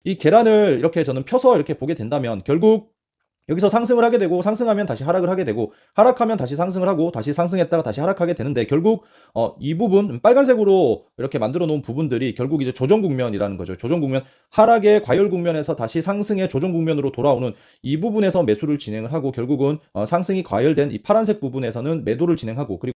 이 계란을 이렇게 저는 펴서 이렇게 보게 된다면 결국 여기서 상승을 하게 되고 상승하면 다시 하락을 하게 되고 하락하면 다시 상승을 하고 다시 상승했다가 다시 하락하게 되는데 결국 이 부분 빨간색으로 이렇게 만들어 놓은 부분들이 결국 이제 조정 국면이라는 거죠. 조정 국면, 하락의 과열 국면에서 다시 상승의 조정 국면으로 돌아오는 이 부분에서 매수를 진행을 하고 결국은 상승이 과열된 이 파란색 부분에서는 매도를 진행하고, 그리고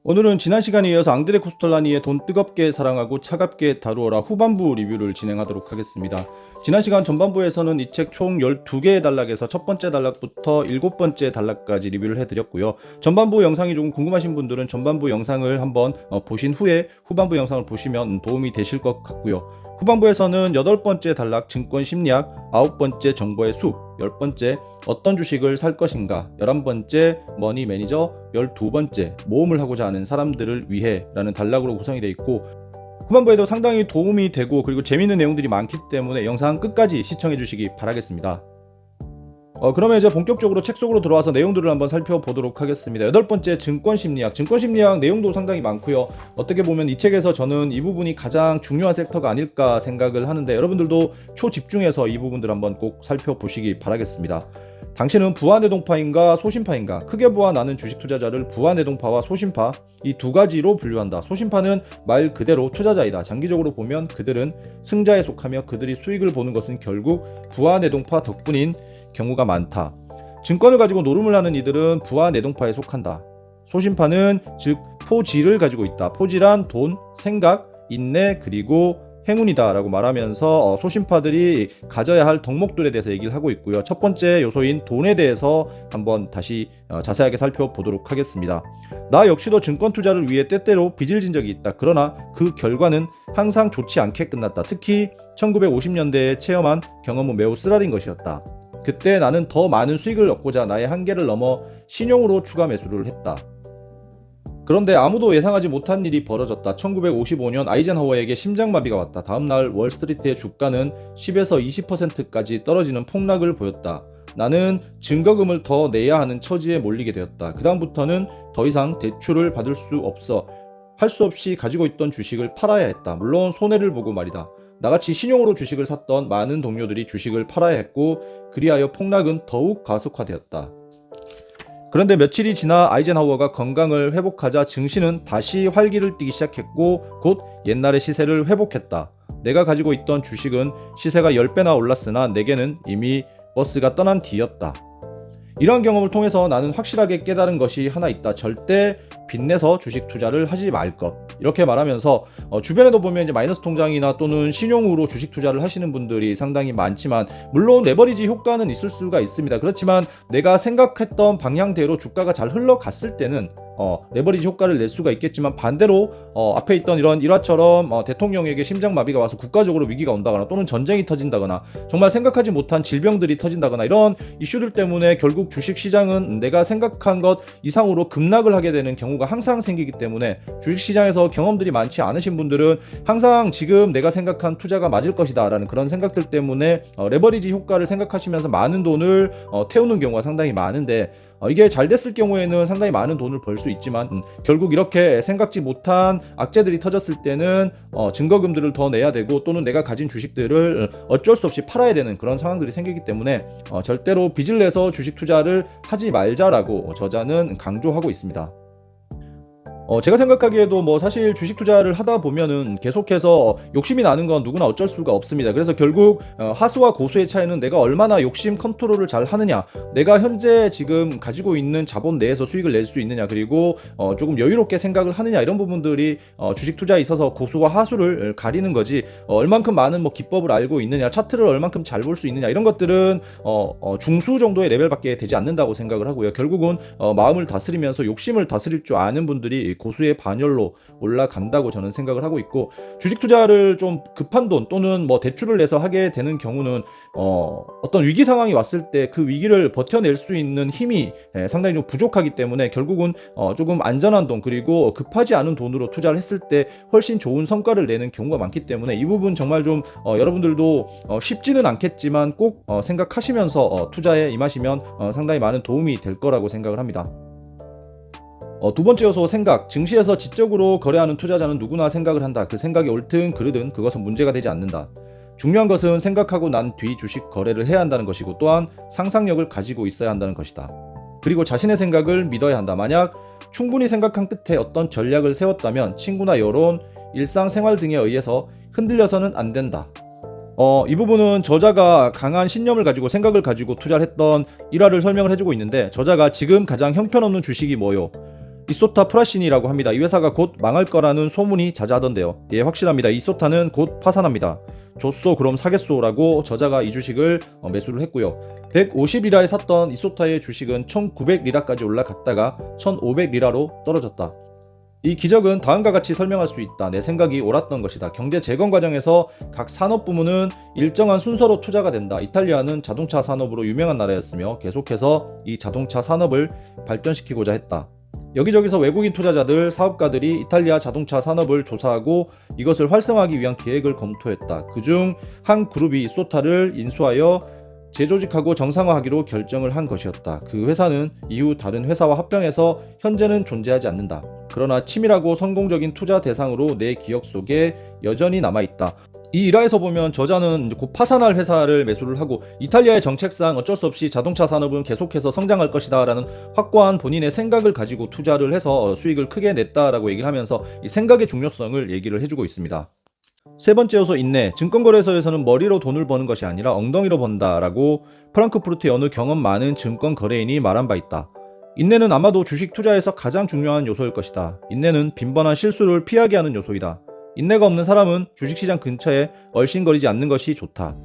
오늘은 지난 시간에 이어서 앙드레 코스톨라니의 돈 뜨겁게 사랑하고 차갑게 다루어라 후반부 리뷰를 진행하도록 하겠습니다. 지난 시간 전반부에서는 이 책 총 12개의 단락에서 첫 번째 단락부터 7번째 단락까지 리뷰를 해드렸고요. 전반부 영상이 조금 궁금하신 분들은 전반부 영상을 한번 보신 후에 후반부 영상을 보시면 도움이 되실 것 같고요. 후반부에서는 8번째 단락 증권 심리학, 9번째 정보의 숲, 10번째 어떤 주식을 살 것인가, 11번째 머니 매니저, 12번째 모험을 하고자 하는 사람들을 위해 라는 단락으로 구성이 되어 있고, 후반부에도 상당히 도움이 되고 그리고 재미있는 내용들이 많기 때문에 영상 끝까지 시청해 주시기 바라겠습니다. 그러면 이제 본격적으로 책 속으로 들어와서 내용들을 한번 살펴보도록 하겠습니다. 8번째 증권 심리학. 증권 심리학 내용도 상당히 많고요. 어떻게 보면 이 책에서 저는 이 부분이 가장 중요한 섹터가 아닐까 생각을 하는데 여러분들도 초집중해서 이 부분들 한번 꼭 살펴보시기 바라겠습니다. 당신은 부하내동파인가 소신파인가? 크게 보아 나는 주식 투자자를 부하내동파와 소신파, 이 두 가지로 분류한다. 소신파는 말 그대로 투자자이다. 장기적으로 보면 그들은 승자에 속하며 그들이 수익을 보는 것은 결국 부하내동파 덕분인 경우가 많다. 증권을 가지고 노름을 하는 이들은 부하내동파에 속한다. 소신파는 즉 포지를 가지고 있다. 포지란 돈, 생각, 인내, 그리고 행운이다 라고 말하면서 소신파들이 가져야 할 덕목들에 대해서 얘기를 하고 있고요. 첫 번째 요소인 돈에 대해서 한번 다시 자세하게 살펴보도록 하겠습니다. 나 역시도 증권 투자를 위해 때때로 빚을 진 적이 있다. 그러나 그 결과는 항상 좋지 않게 끝났다. 특히 1950년대에 체험한 경험은 매우 쓰라린 것이었다. 그때 나는 더 많은 수익을 얻고자 나의 한계를 넘어 신용으로 추가 매수를 했다. 그런데 아무도 예상하지 못한 일이 벌어졌다. 1955년 아이젠하워에게 심장마비가 왔다. 다음날 월스트리트의 주가는 10에서 20%까지 떨어지는 폭락을 보였다. 나는 증거금을 더 내야 하는 처지에 몰리게 되었다. 그 다음부터는 더 이상 대출을 받을 수 없어 할 수 없이 가지고 있던 주식을 팔아야 했다. 물론 손해를 보고 말이다. 나같이 신용으로 주식을 샀던 많은 동료들이 주식을 팔아야 했고 그리하여 폭락은 더욱 가속화되었다. 그런데 며칠이 지나 아이젠하워가 건강을 회복하자 증시는 다시 활기를 띠기 시작했고 곧 옛날의 시세를 회복했다. 내가 가지고 있던 주식은 시세가 10배나 올랐으나 내게는 이미 버스가 떠난 뒤였다. 이러한 경험을 통해서 나는 확실하게 깨달은 것이 하나 있다. 절대 빚내서 주식 투자를 하지 말 것. 이렇게 말하면서 주변에도 보면 이제 마이너스 통장이나 또는 신용으로 주식 투자를 하시는 분들이 상당히 많지만 물론 레버리지 효과는 있을 수가 있습니다. 그렇지만 내가 생각했던 방향대로 주가가 잘 흘러갔을 때는 레버리지 효과를 낼 수가 있겠지만 반대로 앞에 있던 이런 일화처럼 대통령에게 심장마비가 와서 국가적으로 위기가 온다거나 또는 전쟁이 터진다거나 정말 생각하지 못한 질병들이 터진다거나 이런 이슈들 때문에 결국 주식시장은 내가 생각한 것 이상으로 급락을 하게 되는 경우가 항상 생기기 때문에 주식시장에서 경험들이 많지 않으신 분들은 항상 지금 내가 생각한 투자가 맞을 것이다 라는 그런 생각들 때문에 레버리지 효과를 생각하시면서 많은 돈을 태우는 경우가 상당히 많은데 이게 잘 됐을 경우에는 상당히 많은 돈을 벌 수 있지만 결국 이렇게 생각지 못한 악재들이 터졌을 때는 증거금들을 더 내야 되고 또는 내가 가진 주식들을 어쩔 수 없이 팔아야 되는 그런 상황들이 생기기 때문에 절대로 빚을 내서 주식 투자를 하지 말자라고 저자는 강조하고 있습니다. 제가 생각하기에도 뭐 사실 주식 투자를 하다 보면은 계속해서 욕심이 나는 건 누구나 어쩔 수가 없습니다. 그래서 결국 하수와 고수의 차이는 내가 얼마나 욕심 컨트롤을 잘 하느냐, 내가 현재 지금 가지고 있는 자본 내에서 수익을 낼 수 있느냐, 그리고 조금 여유롭게 생각을 하느냐, 이런 부분들이 주식 투자에 있어서 고수와 하수를 가리는 거지, 얼만큼 많은 뭐 기법을 알고 있느냐, 차트를 얼만큼 잘 볼 수 있느냐, 이런 것들은 중수 정도의 레벨밖에 되지 않는다고 생각을 하고요. 결국은 마음을 다스리면서 욕심을 다스릴 줄 아는 분들이 고수의 반열로 올라간다고 저는 생각을 하고 있고, 주식 투자를 좀 급한 돈 또는 뭐 대출을 내서 하게 되는 경우는 어떤 위기 상황이 왔을 때 그 위기를 버텨낼 수 있는 힘이 상당히 좀 부족하기 때문에 결국은 조금 안전한 돈 그리고 급하지 않은 돈으로 투자를 했을 때 훨씬 좋은 성과를 내는 경우가 많기 때문에 이 부분 정말 좀 여러분들도 쉽지는 않겠지만 꼭 생각하시면서 투자에 임하시면 상당히 많은 도움이 될 거라고 생각을 합니다. 두 번째 요소 생각. 증시에서 지적으로 거래하는 투자자는 누구나 생각을 한다. 그 생각이 옳든 그르든 그것은 문제가 되지 않는다. 중요한 것은 생각하고 난 뒤 주식 거래를 해야 한다는 것이고 또한 상상력을 가지고 있어야 한다는 것이다. 그리고 자신의 생각을 믿어야 한다. 만약 충분히 생각한 끝에 어떤 전략을 세웠다면 친구나 여론, 일상생활 등에 의해서 흔들려서는 안 된다. 이 부분은 저자가 강한 신념을 가지고 생각을 가지고 투자를 했던 일화를 설명을 해주고 있는데, 저자가 지금 가장 형편없는 주식이 뭐요? 이소타 프라신이라고 합니다. 이 회사가 곧 망할 거라는 소문이 자자하던데요. 예, 확실합니다. 이소타는 곧 파산합니다. 줬소 그럼 사겠소라고 저자가 이 주식을 매수를 했고요. 150리라에 샀던 이소타의 주식은 1900리라까지 올라갔다가 1500리라로 떨어졌다. 이 기적은 다음과 같이 설명할 수 있다. 내 생각이 옳았던 것이다. 경제 재건 과정에서 각 산업 부문은 일정한 순서로 투자가 된다. 이탈리아는 자동차 산업으로 유명한 나라였으며 계속해서 이 자동차 산업을 발전시키고자 했다. 여기저기서 외국인 투자자들, 사업가들이 이탈리아 자동차 산업을 조사하고 이것을 활성화하기 위한 계획을 검토했다. 그중 한 그룹이 이소타를 인수하여 재조직하고 정상화하기로 결정을 한 것이었다. 그 회사는 이후 다른 회사와 합병해서 현재는 존재하지 않는다. 그러나 치밀하고 성공적인 투자 대상으로 내 기억 속에 여전히 남아있다. 이 일화에서 보면 저자는 곧 파산할 회사를 매수를 하고 이탈리아의 정책상 어쩔 수 없이 자동차 산업은 계속해서 성장할 것이다 라는 확고한 본인의 생각을 가지고 투자를 해서 수익을 크게 냈다라고 얘기를 하면서 이 생각의 중요성을 얘기를 해주고 있습니다. 세 번째 요소 인내. 증권거래소에서는 머리로 돈을 버는 것이 아니라 엉덩이로 번다라고 프랑크푸르트의 어느 경험 많은 증권 거래인이 말한 바 있다. 인내는 아마도 주식 투자에서 가장 중요한 요소일 것이다. 인내는 빈번한 실수를 피하게 하는 요소이다. 인내가 없는 사람은 주식시장 근처에 얼씬거리지 않는 것이 좋다.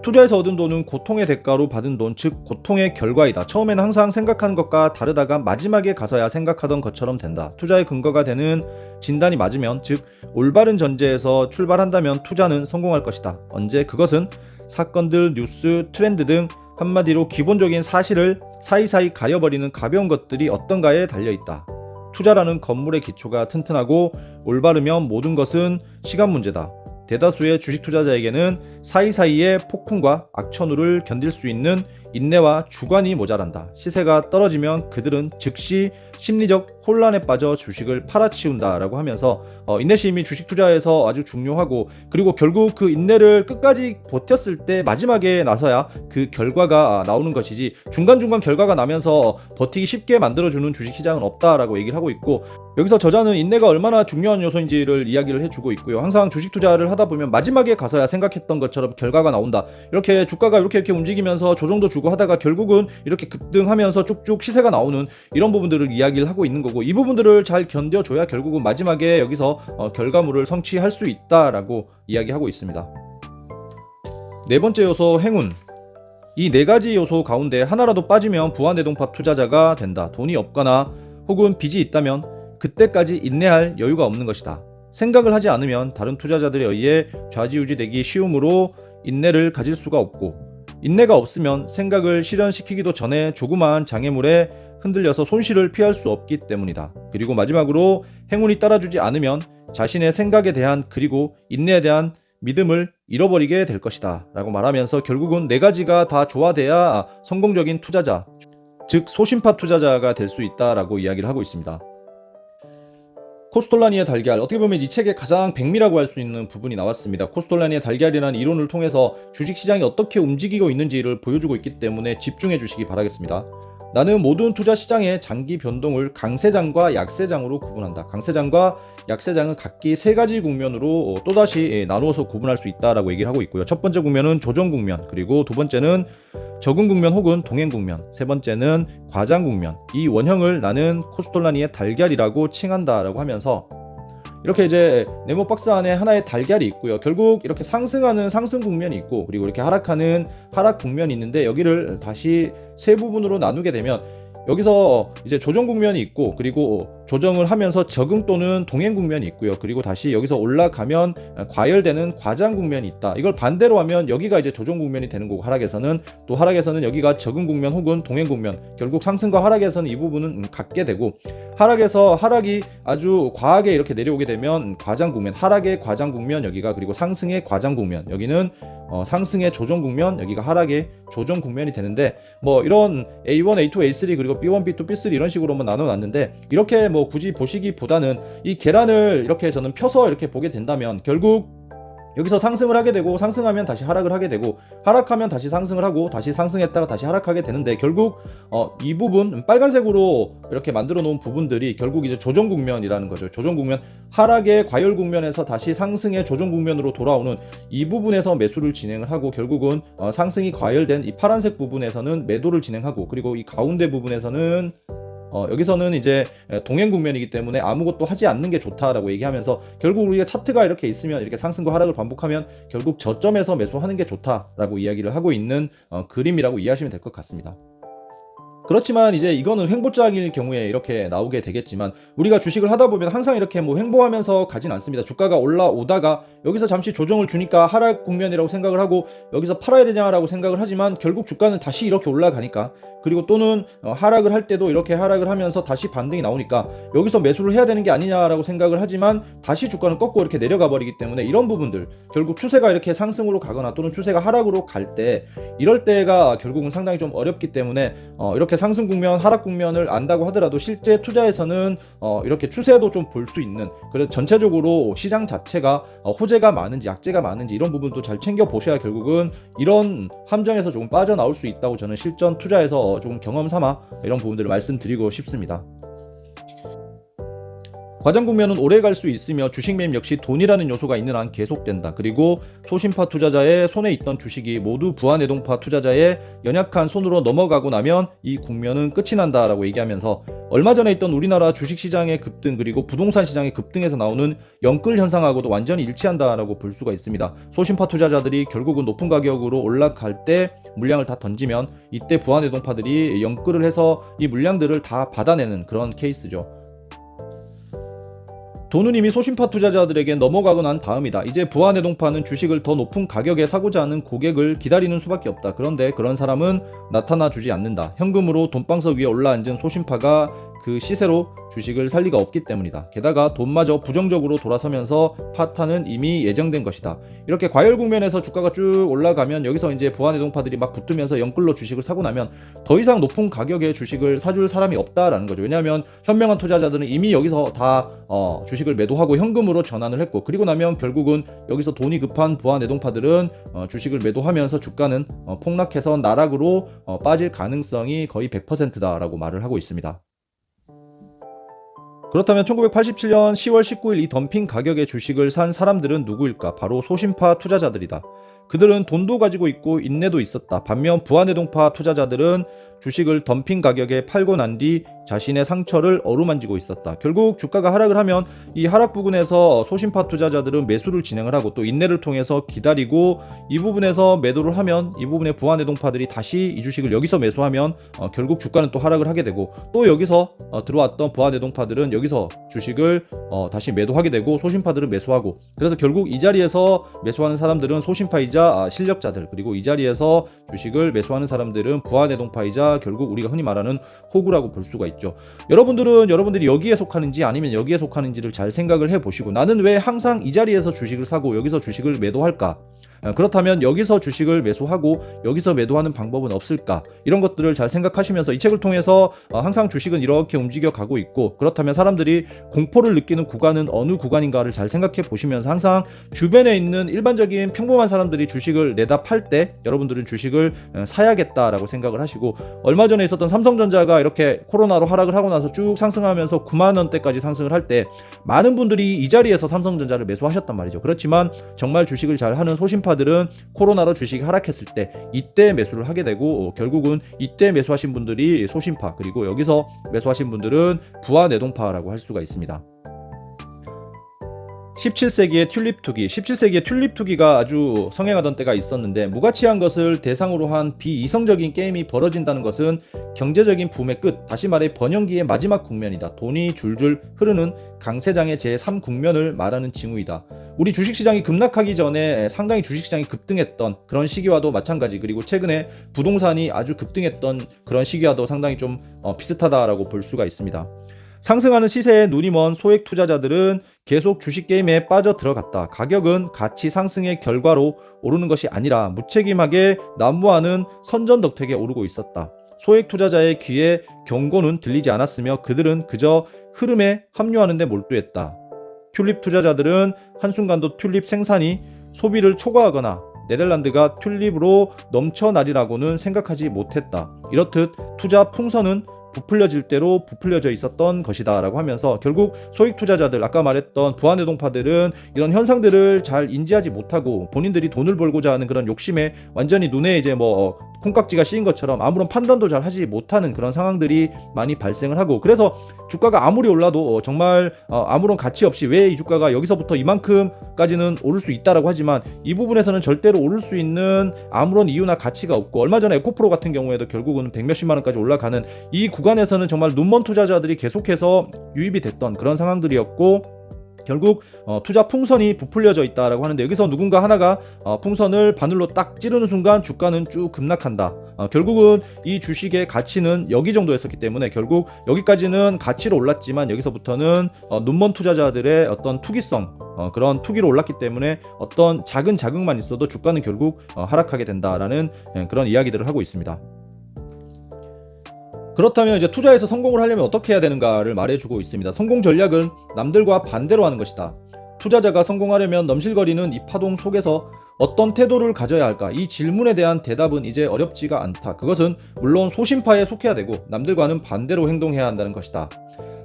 투자에서 얻은 돈은 고통의 대가로 받은 돈, 즉 고통의 결과이다. 처음에는 항상 생각하는 것과 다르다가 마지막에 가서야 생각하던 것처럼 된다. 투자의 근거가 되는 진단이 맞으면, 즉 올바른 전제에서 출발한다면 투자는 성공할 것이다. 언제? 그것은 사건들, 뉴스, 트렌드 등 한마디로 기본적인 사실을 사이사이 가려버리는 가벼운 것들이 어떤가에 달려있다. 투자라는 건물의 기초가 튼튼하고 올바르면 모든 것은 시간 문제다. 대다수의 주식 투자자에게는 사이사이의 폭풍과 악천후를 견딜 수 있는 인내와 주관이 모자란다. 시세가 떨어지면 그들은 즉시 심리적 혼란에 빠져 주식을 팔아치운다라고 하면서 인내심이 주식 투자에서 아주 중요하고, 그리고 결국 그 인내를 끝까지 버텼을 때 마지막에 나서야 그 결과가 나오는 것이지, 중간중간 결과가 나면서 버티기 쉽게 만들어주는 주식시장은 없다라고 얘기를 하고 있고, 여기서 저자는 인내가 얼마나 중요한 요소인지를 이야기를 해주고 있고요. 항상 주식 투자를 하다 보면 마지막에 가서야 생각했던 것처럼 결과가 나온다. 이렇게 주가가 이렇게 움직이면서 조정도 주고 하다가 결국은 이렇게 급등하면서 쭉쭉 시세가 나오는 이런 부분들을 이야기를 하고 있는 거고, 이 부분들을 잘 견뎌줘야 결국은 마지막에 여기서 결과물을 성취할 수 있다라고 이야기하고 있습니다. 네 번째 요소 행운. 이 네 가지 요소 가운데 하나라도 빠지면 부안대동파 투자자가 된다. 돈이 없거나 혹은 빚이 있다면 그때까지 인내할 여유가 없는 것이다. 생각을 하지 않으면 다른 투자자들에 의해 좌지우지되기 쉬우므로 인내를 가질 수가 없고, 인내가 없으면 생각을 실현시키기도 전에 조그마한 장애물에 흔들려서 손실을 피할 수 없기 때문이다. 그리고 마지막으로 행운이 따라주지 않으면 자신의 생각에 대한 그리고 인내에 대한 믿음을 잃어버리게 될 것이다 라고 말하면서 결국은 네 가지가 다 조화돼야 성공적인 투자자, 즉 소심파 투자자가 될 수 있다라고 이야기를 하고 있습니다. 코스톨라니의 달걀, 어떻게 보면 이 책의 가장 백미라고 할 수 있는 부분이 나왔습니다. 코스톨라니의 달걀이라는 이론을 통해서 주식시장이 어떻게 움직이고 있는지를 보여주고 있기 때문에 집중해 주시기 바라겠습니다. 나는 모든 투자 시장의 장기 변동을 강세장과 약세장으로 구분한다. 강세장과 약세장은 각기 세 가지 국면으로 또다시 나누어서 구분할 수 있다라고 얘기를 하고 있고요. 첫 번째 국면은 조정 국면, 그리고 두 번째는 적응 국면 혹은 동행 국면, 세 번째는 과장 국면. 이 원형을 나는 코스톨라니의 달걀이라고 칭한다라고 하면서 이렇게 이제 네모 박스 안에 하나의 달걀이 있고요. 결국 이렇게 상승하는 상승 국면이 있고, 그리고 이렇게 하락하는 하락 국면이 있는데, 여기를 다시 세 부분으로 나누게 되면 여기서 이제 조정 국면이 있고, 그리고 조정을 하면서 적응 또는 동행 국면이 있고요. 그리고 다시 여기서 올라가면 과열되는 과장 국면이 있다. 이걸 반대로 하면 여기가 이제 조정 국면이 되는 거고, 하락에서는 또 하락에서는 여기가 적응 국면 혹은 동행 국면, 결국 상승과 하락에서는 이 부분은 같게 되고, 하락에서 하락이 아주 과하게 이렇게 내려오게 되면 과장 국면, 하락의 과장 국면 여기가, 그리고 상승의 과장 국면 여기는 상승의 조정 국면, 여기가 하락의 조정 국면이 되는데, 뭐 이런 A1, A2, A3 그리고 B1, B2, B3 이런 식으로 한번 나눠놨는데, 이렇게 뭐 굳이 보시기보다는 이 계란을 이렇게 저는 펴서 이렇게 보게 된다면, 결국 여기서 상승을 하게 되고, 상승하면 다시 하락을 하게 되고, 하락하면 다시 상승을 하고, 다시 상승했다가 다시 하락하게 되는데, 결국 이 부분 빨간색으로 이렇게 만들어 놓은 부분들이 결국 이제 조정 국면이라는 거죠. 조정 국면, 하락의 과열 국면에서 다시 상승의 조정 국면으로 돌아오는 이 부분에서 매수를 진행을 하고, 결국은 상승이 과열된 이 파란색 부분에서는 매도를 진행하고, 그리고 이 가운데 부분에서는 여기서는 이제 동행 국면이기 때문에 아무것도 하지 않는 게 좋다라고 얘기하면서, 결국 우리가 차트가 이렇게 있으면, 이렇게 상승과 하락을 반복하면 결국 저점에서 매수하는 게 좋다라고 이야기를 하고 있는 그림이라고 이해하시면 될 것 같습니다. 그렇지만 이제 이거는 횡보장일 경우에 이렇게 나오게 되겠지만, 우리가 주식을 하다 보면 항상 이렇게 뭐 횡보하면서 가진 않습니다. 주가가 올라오다가 여기서 잠시 조정을 주니까 하락 국면이라고 생각을 하고 여기서 팔아야 되냐라고 생각을 하지만, 결국 주가는 다시 이렇게 올라가니까, 그리고 또는 하락을 할 때도 이렇게 하락을 하면서 다시 반등이 나오니까 여기서 매수를 해야 되는 게 아니냐라고 생각을 하지만, 다시 주가는 꺾고 이렇게 내려가 버리기 때문에, 이런 부분들, 결국 추세가 이렇게 상승으로 가거나 또는 추세가 하락으로 갈 때, 이럴 때가 결국은 상당히 좀 어렵기 때문에 이렇게 상승 국면, 하락 국면을 안다고 하더라도 실제 투자에서는 이렇게 추세도 좀 볼 수 있는, 그래서 전체적으로 시장 자체가 호재가 많은지 약재가 많은지 이런 부분도 잘 챙겨 보셔야 결국은 이런 함정에서 조금 빠져나올 수 있다고 저는 실전 투자에서 조금 경험 삼아 이런 부분들을 말씀드리고 싶습니다. 과장 국면은 오래 갈 수 있으며, 주식 매입 역시 돈이라는 요소가 있는 한 계속된다. 그리고 소심파 투자자의 손에 있던 주식이 모두 부하내동파 투자자의 연약한 손으로 넘어가고 나면 이 국면은 끝이 난다라고 얘기하면서, 얼마 전에 있던 우리나라 주식시장의 급등, 그리고 부동산 시장의 급등에서 나오는 영끌 현상하고도 완전히 일치한다라고 볼 수가 있습니다. 소심파 투자자들이 결국은 높은 가격으로 올라갈 때 물량을 다 던지면, 이때 부하내동파들이 영끌을 해서 이 물량들을 다 받아내는 그런 케이스죠. 돈은 이미 소심파 투자자들에게 넘어가고 난 다음이다. 이제 부하내동파는 주식을 더 높은 가격에 사고자 하는 고객을 기다리는 수밖에 없다. 그런데 그런 사람은 나타나 주지 않는다. 현금으로 돈방석 위에 올라앉은 소심파가 그 시세로 주식을 살 리가 없기 때문이다. 게다가 돈마저 부정적으로 돌아서면서 파탄은 이미 예정된 것이다. 이렇게 과열 국면에서 주가가 쭉 올라가면, 여기서 이제 부하내동파들이 막 붙으면서 영끌로 주식을 사고 나면 더 이상 높은 가격에 주식을 사줄 사람이 없다라는 거죠. 왜냐하면 현명한 투자자들은 이미 여기서 다 주식을 매도하고 현금으로 전환을 했고, 그리고 나면 결국은 여기서 돈이 급한 부하내동파들은 주식을 매도하면서 주가는 폭락해서 나락으로 빠질 가능성이 거의 100%다라고 말을 하고 있습니다. 그렇다면 1987년 10월 19일 이 덤핑 가격의 주식을 산 사람들은 누구일까? 바로 소심파 투자자들이다. 그들은 돈도 가지고 있고 인내도 있었다. 반면 부하내동파 투자자들은 주식을 덤핑 가격에 팔고 난 뒤 자신의 상처를 어루만지고 있었다. 결국 주가가 하락을 하면 이 하락 부분에서 소심파 투자자들은 매수를 진행을 하고, 또 인내를 통해서 기다리고, 이 부분에서 매도를 하면 이 부분에 부하내동파들이 다시 이 주식을 여기서 매수하면 결국 주가는 또 하락을 하게 되고, 또 여기서 들어왔던 부하내동파들은 여기서 주식을 다시 매도하게 되고, 소심파들은 매수하고, 그래서 결국 이 자리에서 매수하는 사람들은 소심파이자 실력자들, 그리고 이 자리에서 주식을 매수하는 사람들은 부하내동파이자 결국 우리가 흔히 말하는 호구라고 볼 수가 있죠. 여러분들이 여기에 속하는지 아니면 여기에 속하는지를 잘 생각을 해보시고, 나는 왜 항상 이 자리에서 주식을 사고 여기서 주식을 매도할까? 그렇다면 여기서 주식을 매수하고 여기서 매도하는 방법은 없을까? 이런 것들을 잘 생각하시면서 이 책을 통해서 항상 주식은 이렇게 움직여 가고 있고, 그렇다면 사람들이 공포를 느끼는 구간은 어느 구간인가를 잘 생각해 보시면서, 항상 주변에 있는 일반적인 평범한 사람들이 주식을 내다 팔 때 여러분들은 주식을 사야겠다라고 생각을 하시고, 얼마 전에 있었던 삼성전자가 이렇게 코로나로 하락을 하고 나서 쭉 상승하면서 9만 원대까지 상승을 할 때 많은 분들이 이 자리에서 삼성전자를 매수하셨단 말이죠. 그렇지만 정말 주식을 잘 하는 소심파들은 코로나로 주식이 하락했을 때 이때 매수를 하게 되고, 결국은 이때 매수하신 분들이 소심파, 그리고 여기서 매수하신 분들은 부하내동파라고 할 수가 있습니다. 17세기의 튤립 투기, 17세기의 튤립 투기가 아주 성행하던 때가 있었는데, 무가치한 것을 대상으로 한 비이성적인 게임이 벌어진다는 것은 경제적인 붐의 끝, 다시 말해 번영기의 마지막 국면이다. 돈이 줄줄 흐르는 강세장의 제3국면을 말하는 징후이다. 우리 주식시장이 급락하기 전에 상당히 주식시장이 급등했던 그런 시기와도 마찬가지, 그리고 최근에 부동산이 아주 급등했던 그런 시기와도 상당히 좀 비슷하다라고 볼 수가 있습니다. 상승하는 시세에 눈이 먼 소액 투자자들은 계속 주식 게임에 빠져 들어갔다. 가격은 가치 상승의 결과로 오르는 것이 아니라 무책임하게 난무하는 선전덕택에 오르고 있었다. 소액 투자자의 귀에 경고는 들리지 않았으며 그들은 그저 흐름에 합류하는 데 몰두했다. 튤립 투자자들은 한순간도 튤립 생산이 소비를 초과하거나 네덜란드가 튤립으로 넘쳐나리라고는 생각하지 못했다. 이렇듯 투자 풍선은 부풀려질 대로 부풀려져 있었던 것이다 라고 하면서, 결국 소액 투자자들, 아까 말했던 부안해동파들은 이런 현상들을 잘 인지하지 못하고 본인들이 돈을 벌고자 하는 그런 욕심에 완전히 눈에 이제 콩깍지가 씌인 것처럼 아무런 판단도 잘 하지 못하는 그런 상황들이 많이 발생을 하고, 그래서 주가가 아무리 올라도 정말 아무런 가치 없이 왜 이 주가가 여기서부터 이만큼까지는 오를 수 있다라고 하지만 이 부분에서는 절대로 오를 수 있는 아무런 이유나 가치가 없고, 얼마 전에 에코프로 같은 경우에도 결국은 100몇십만 원까지 올라가는 이 구간에서는 정말 눈먼 투자자들이 계속해서 유입이 됐던 그런 상황들이었고, 결국 투자 풍선이 부풀려져 있다라고 하는데, 여기서 누군가 하나가 풍선을 바늘로 딱 찌르는 순간 주가는 쭉 급락한다. 결국은 이 주식의 가치는 여기 정도였었기 때문에 결국 여기까지는 가치로 올랐지만 여기서부터는 눈먼 투자자들의 어떤 투기성, 그런 투기로 올랐기 때문에 어떤 작은 자극만 있어도 주가는 결국 하락하게 된다라는 그런 이야기들을 하고 있습니다. 그렇다면 이제 투자에서 성공을 하려면 어떻게 해야 되는가를 말해주고 있습니다. 성공 전략은 남들과 반대로 하는 것이다. 투자자가 성공하려면 넘실거리는 이 파동 속에서 어떤 태도를 가져야 할까? 이 질문에 대한 대답은 이제 어렵지가 않다. 그것은 물론 소신파에 속해야 되고 남들과는 반대로 행동해야 한다는 것이다.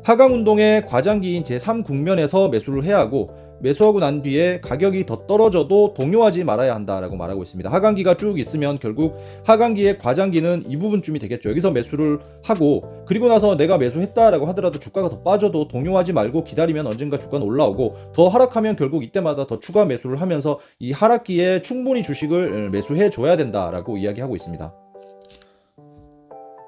하강운동의 과장기인 제3국면에서 매수를 해야 하고, 매수하고 난 뒤에 가격이 더 떨어져도 동요하지 말아야 한다라고 말하고 있습니다. 하강기가 쭉 있으면 결국 하강기의 과장기는 이 부분쯤이 되겠죠. 여기서 매수를 하고, 그리고 나서 내가 매수했다라고 하더라도 주가가 더 빠져도 동요하지 말고 기다리면 언젠가 주가는 올라오고, 더 하락하면 결국 이때마다 더 추가 매수를 하면서 이 하락기에 충분히 주식을 매수해 줘야 된다라고 이야기하고 있습니다.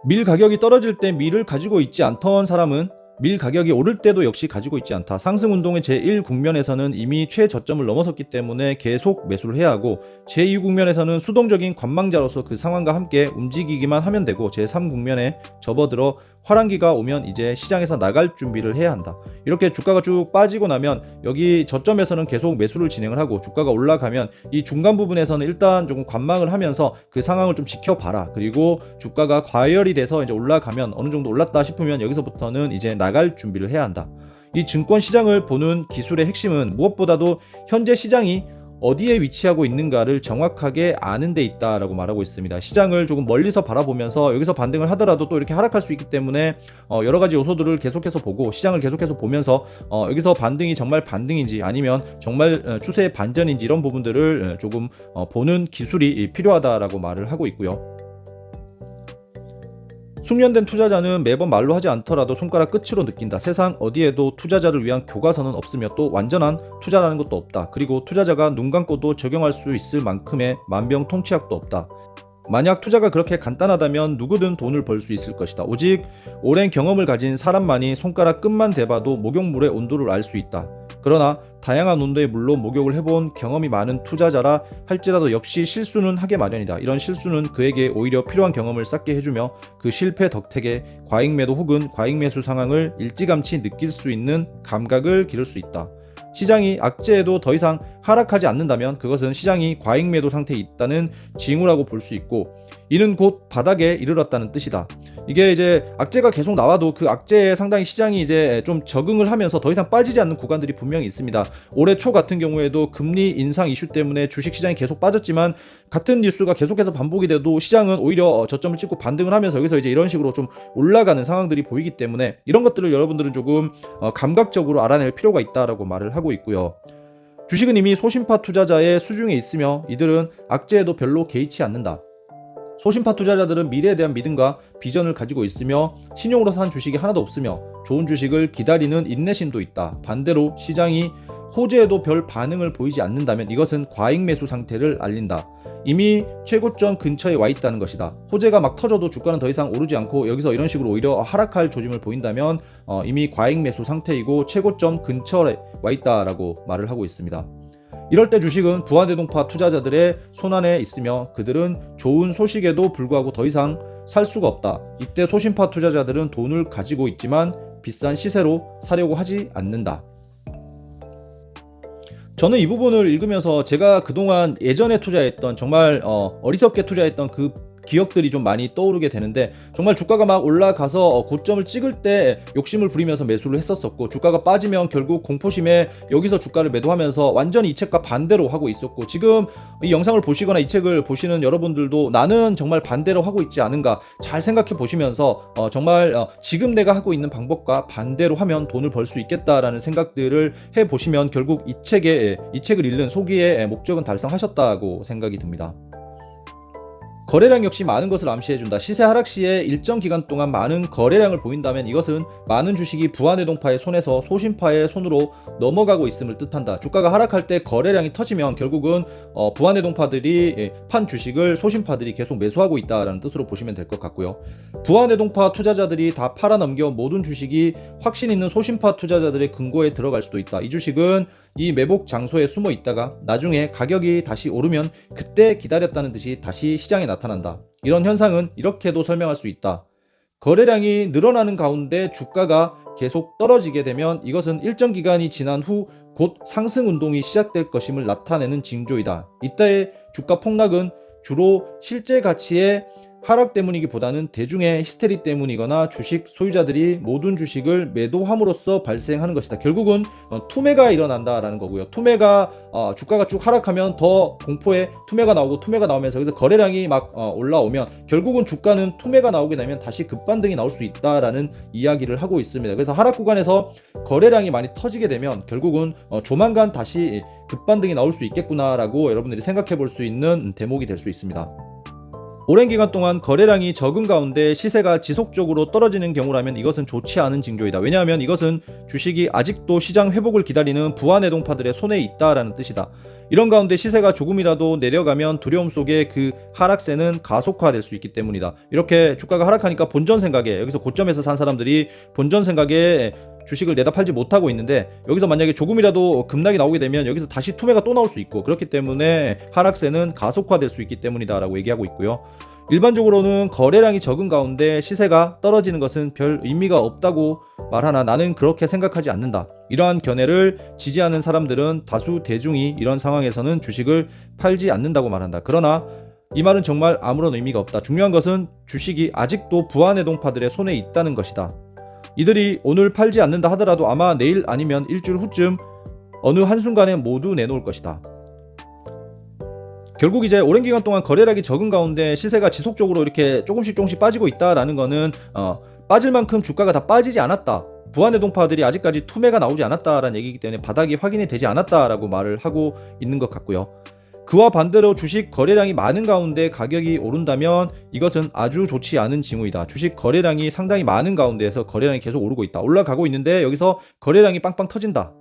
밀 가격이 떨어질 때 밀을 가지고 있지 않던 사람은 밀 가격이 오를 때도 역시 가지고 있지 않다. 상승운동의 제1국면에서는 이미 최저점을 넘어섰기 때문에 계속 매수를 해야 하고, 제2국면에서는 수동적인 관망자로서 그 상황과 함께 움직이기만 하면 되고, 제3국면에 접어들어 화랑기가 오면 이제 시장에서 나갈 준비를 해야 한다. 이렇게 주가가 쭉 빠지고 나면 여기 저점에서는 계속 매수를 진행을 하고, 주가가 올라가면 이 중간 부분에서는 일단 조금 관망을 하면서 그 상황을 좀 지켜봐라. 그리고 주가가 과열이 돼서 이제 올라가면, 어느 정도 올랐다 싶으면 여기서부터는 이제 나갈 준비를 해야 한다. 이 증권 시장을 보는 기술의 핵심은 무엇보다도 현재 시장이 어디에 위치하고 있는가를 정확하게 아는 데 있다라고 말하고 있습니다. 시장을 조금 멀리서 바라보면서 여기서 반등을 하더라도 또 이렇게 하락할 수 있기 때문에 여러 가지 요소들을 계속해서 보고, 시장을 계속해서 보면서 여기서 반등이 정말 반등인지 아니면 정말 추세의 반전인지 이런 부분들을 조금 보는 기술이 필요하다라고 말을 하고 있고요. 숙련된 투자자는 매번 말로 하지 않더라도 손가락 끝으로 느낀다. 세상 어디에도 투자자를 위한 교과서는 없으며 또 완전한 투자라는 것도 없다. 그리고 투자자가 눈 감고도 적용할 수 있을 만큼의 만병통치약도 없다. 만약 투자가 그렇게 간단하다면 누구든 돈을 벌 수 있을 것이다. 오직 오랜 경험을 가진 사람만이 손가락 끝만 대봐도 목욕물의 온도를 알 수 있다. 그러나 다양한 온도의 물로 목욕을 해본 경험이 많은 투자자라 할지라도 역시 실수는 하게 마련이다. 이런 실수는 그에게 오히려 필요한 경험을 쌓게 해주며 그 실패 덕택에 과잉매도 혹은 과잉매수 상황을 일찌감치 느낄 수 있는 감각을 기를 수 있다. 시장이 악재에도 더 이상 하락하지 않는다면 그것은 시장이 과잉매도 상태에 있다는 징후라고 볼 수 있고, 이는 곧 바닥에 이르렀다는 뜻이다. 이게 이제 악재가 계속 나와도 그 악재에 상당히 시장이 이제 좀 적응을 하면서 더 이상 빠지지 않는 구간들이 분명히 있습니다. 올해 초 같은 경우에도 금리 인상 이슈 때문에 주식 시장이 계속 빠졌지만, 같은 뉴스가 계속해서 반복이 돼도 시장은 오히려 저점을 찍고 반등을 하면서 여기서 이제 이런 식으로 좀 올라가는 상황들이 보이기 때문에, 이런 것들을 여러분들은 조금 감각적으로 알아낼 필요가 있다라고 말을 하고 있고요. 주식은 이미 소신파 투자자의 수중에 있으며 이들은 악재에도 별로 개의치 않는다. 소신파 투자자들은 미래에 대한 믿음과 비전을 가지고 있으며 신용으로 산 주식이 하나도 없으며 좋은 주식을 기다리는 인내심도 있다. 반대로 시장이 호재에도 별 반응을 보이지 않는다면 이것은 과잉 매수 상태를 알린다. 이미 최고점 근처에 와 있다는 것이다. 호재가 막 터져도 주가는 더 이상 오르지 않고 여기서 이런 식으로 오히려 하락할 조짐을 보인다면 이미 과잉 매수 상태이고 최고점 근처에 와 있다라고 말을 하고 있습니다. 이럴 때 주식은 부안대동파 투자자들의 손안에 있으며 그들은 좋은 소식에도 불구하고 더 이상 살 수가 없다. 이때 소신파 투자자들은 돈을 가지고 있지만 비싼 시세로 사려고 하지 않는다. 저는 이 부분을 읽으면서 제가 그동안 예전에 투자했던 정말 어리석게 투자했던 그 기억들이 좀 많이 떠오르게 되는데, 정말 주가가 막 올라가서 고점을 찍을 때 욕심을 부리면서 매수를 했었었고, 주가가 빠지면 결국 공포심에 여기서 주가를 매도하면서 완전히 이 책과 반대로 하고 있었고, 지금 이 영상을 보시거나 이 책을 보시는 여러분들도 나는 정말 반대로 하고 있지 않은가 잘 생각해 보시면서 정말 지금 내가 하고 있는 방법과 반대로 하면 돈을 벌 수 있겠다라는 생각들을 해 보시면 결국 이 책을 읽는 소기의 목적은 달성하셨다고 생각이 듭니다. 거래량 역시 많은 것을 암시해준다. 시세 하락 시에 일정 기간 동안 많은 거래량을 보인다면 이것은 많은 주식이 부안해동파의 손에서 소신파의 손으로 넘어가고 있음을 뜻한다. 주가가 하락할 때 거래량이 터지면 결국은 부안해동파들이 판 주식을 소신파들이 계속 매수하고 있다라는 뜻으로 보시면 될 것 같고요. 부안해동파 투자자들이 다 팔아넘겨 모든 주식이 확신 있는 소신파 투자자들의 금고에 들어갈 수도 있다. 이 주식은 이 매복 장소에 숨어 있다가 나중에 가격이 다시 오르면 그때 기다렸다는 듯이 다시 시장에 나타난다. 이런 현상은 이렇게도 설명할 수 있다. 거래량이 늘어나는 가운데 주가가 계속 떨어지게 되면 이것은 일정 기간이 지난 후 곧 상승 운동이 시작될 것임을 나타내는 징조이다. 이때의 주가 폭락은 주로 실제 가치의 하락 때문이기보다는 대중의 히스테리 때문이거나 주식 소유자들이 모든 주식을 매도함으로써 발생하는 것이다. 결국은 투매가 일어난다라는 거고요. 투매가 주가가 쭉 하락하면 더 공포에 투매가 나오고, 투매가 나오면서 그래서 거래량이 막 올라오면 결국은 주가는 투매가 나오게 되면 다시 급반등이 나올 수 있다라는 이야기를 하고 있습니다. 그래서 하락 구간에서 거래량이 많이 터지게 되면 결국은 조만간 다시 급반등이 나올 수 있겠구나라고 여러분들이 생각해 볼 수 있는 대목이 될 수 있습니다. 오랜 기간 동안 거래량이 적은 가운데 시세가 지속적으로 떨어지는 경우라면 이것은 좋지 않은 징조이다. 왜냐하면 이것은 주식이 아직도 시장 회복을 기다리는 부안해동파들의 손에 있다라는 뜻이다. 이런 가운데 시세가 조금이라도 내려가면 두려움 속에 그 하락세는 가속화될 수 있기 때문이다. 이렇게 주가가 하락하니까 본전 생각에, 여기서 고점에서 산 사람들이 본전 생각에 주식을 내다 팔지 못하고 있는데, 여기서 만약에 조금이라도 급락이 나오게 되면 여기서 다시 투매가 또 나올 수 있고, 그렇기 때문에 하락세는 가속화될 수 있기 때문이다 라고 얘기하고 있고요. 일반적으로는 거래량이 적은 가운데 시세가 떨어지는 것은 별 의미가 없다고 말하나 나는 그렇게 생각하지 않는다. 이러한 견해를 지지하는 사람들은 다수 대중이 이런 상황에서는 주식을 팔지 않는다고 말한다. 그러나 이 말은 정말 아무런 의미가 없다. 중요한 것은 주식이 아직도 부안해동파들의 손에 있다는 것이다. 이들이 오늘 팔지 않는다 하더라도 아마 내일 아니면 일주일 후쯤 어느 한순간에 모두 내놓을 것이다. 결국 이제 오랜 기간 동안 거래량이 적은 가운데 시세가 지속적으로 이렇게 조금씩 빠지고 있다라는 거는 빠질 만큼 주가가 다 빠지지 않았다. 부안해동파들이 아직까지 투매가 나오지 않았다라는 얘기이기 때문에 바닥이 확인이 되지 않았다라고 말을 하고 있는 것 같고요. 그와 반대로 주식 거래량이 많은 가운데 가격이 오른다면 이것은 아주 좋지 않은 징후이다. 주식 거래량이 상당히 많은 가운데에서 거래량이 계속 오르고 있다. 올라가고 있는데 여기서 거래량이 빵빵 터진다.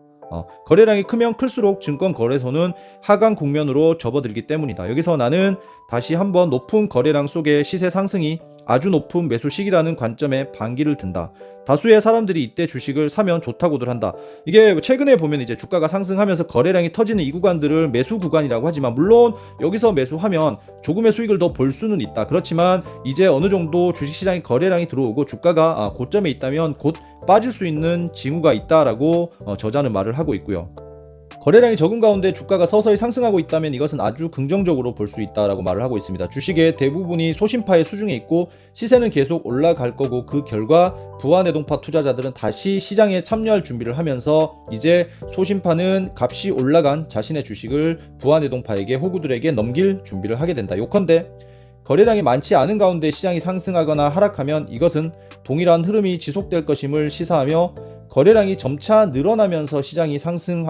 거래량이 크면 클수록 증권거래소는 하강 국면으로 접어들기 때문이다. 여기서 나는 다시 한번 높은 거래량 속에 시세 상승이 아주 높은 매수 시기라는 관점에 반기를 든다. 다수의 사람들이 이때 주식을 사면 좋다고들 한다. 이게 최근에 보면 이제 주가가 상승하면서 거래량이 터지는 이 구간들을 매수 구간이라고 하지만, 물론 여기서 매수하면 조금의 수익을 더 볼 수는 있다. 그렇지만 이제 어느 정도 주식시장에 거래량이 들어오고 주가가 고점에 있다면 곧 빠질 수 있는 징후가 있다라고 저자는 말을 하고 있고요. 거래량이 적은 가운데 주가가 서서히 상승하고 있다면 이것은 아주 긍정적으로 볼 수 있다라고 말을 하고 있습니다. 주식의 대부분이 소신파의 수중에 있고 시세는 계속 올라갈 거고, 그 결과 부안해동파 투자자들은 다시 시장에 참여할 준비를 하면서 이제 소신파는 값이 올라간 자신의 주식을 부안해동파에게, 호구들에게 넘길 준비를 하게 된다. 요컨대 거래량이 많지 않은 가운데 시장이 상승하거나 하락하면 이것은 동일한 흐름이 지속될 것임을 시사하며, 거래량이 점차 늘어나면서 시장이 상승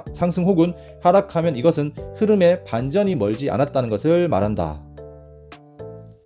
혹은 하락하면 이것은 흐름의 반전이 멀지 않았다는 것을 말한다.